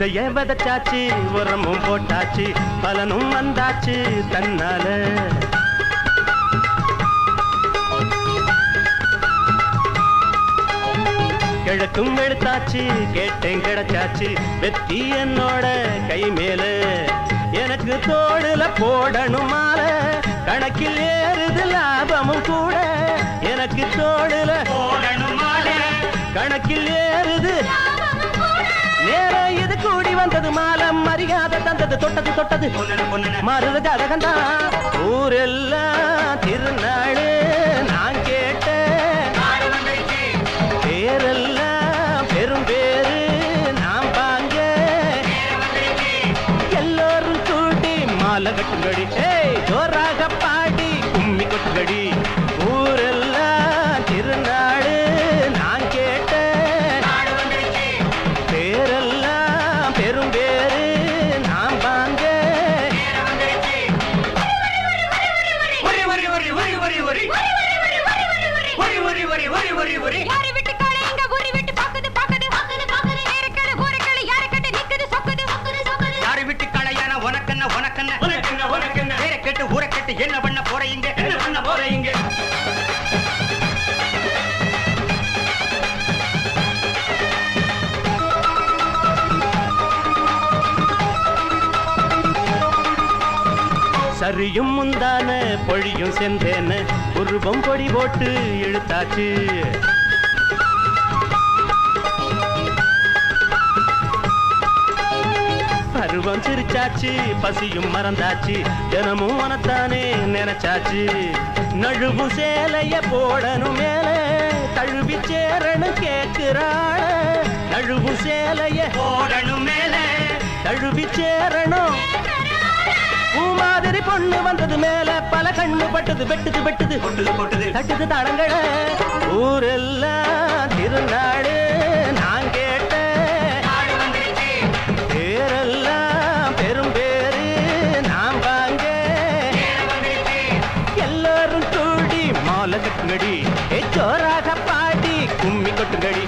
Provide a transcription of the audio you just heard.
விதைய விதைச்சாச்சு உரமும் போட்டாச்சு பலனும் வந்தாச்சு தன்னால கிழக்கும் எடுத்தாச்சு கேட்டேன் கிடைச்சாச்சு வெற்றி என்னோட கை மேல எனக்கு தோடுல போடணும் மால கணக்கில் ஏறுது லாபமும் கூட எனக்கு தோடுல போடணும் மால கணக்கில் ஏறுது நேரம் இது கூடி வந்தது மாலம் மரியாதை தந்தது தொட்டது தொட்டது மருது கதகண்டா ஊரெல்லாம் திருநாடு நான் கேட்டேன் பேரெல்லாம் பெரும் பேரு நாம் பாங்க எல்லோரும் கூட்டி மாலை கட்டுங்கடி ஜோராக பாடி கும்மி கொட்டுங்கடி ஊரெல்லாம் திருநாடு நான் கேட்டேன் பேரெல்லாம் பெரும் பேரு நாம் பாங்க என்ன பண்ண போறீங்க என்ன பண்ண போறீங்க சரியும் முந்தான பொழியும் சென்றேன்னு உருவம் பொடி போட்டு இழுத்தாச்சு பருவம் சிரிச்சாச்சு பசியும் மறந்தாச்சு தினமும் மனத்தானே நினைச்சாச்சு நழுவு சேலைய போடணும் மேல தழுவி சேரணும் கேட்கிறாள் நழுவு சேலைய போடணும் மேல தழுவி சேரணும் பூ மாதிரி பொண்ணு வந்தது மேல பல கண்ணு பட்டது வெட்டுது வெட்டுது கொட்டுது கொட்டுது தட்டுது தடங்கள ஊரெல்லாம் திருநாடு நான் கேட்டேன் பேரெல்லாம் பெரும் பேரு நாம் வாங்க எல்லாரும் கூடி மாலை கட்டுங்கடி ஜோராக பாடி கும்மி கொட்டுங்கடி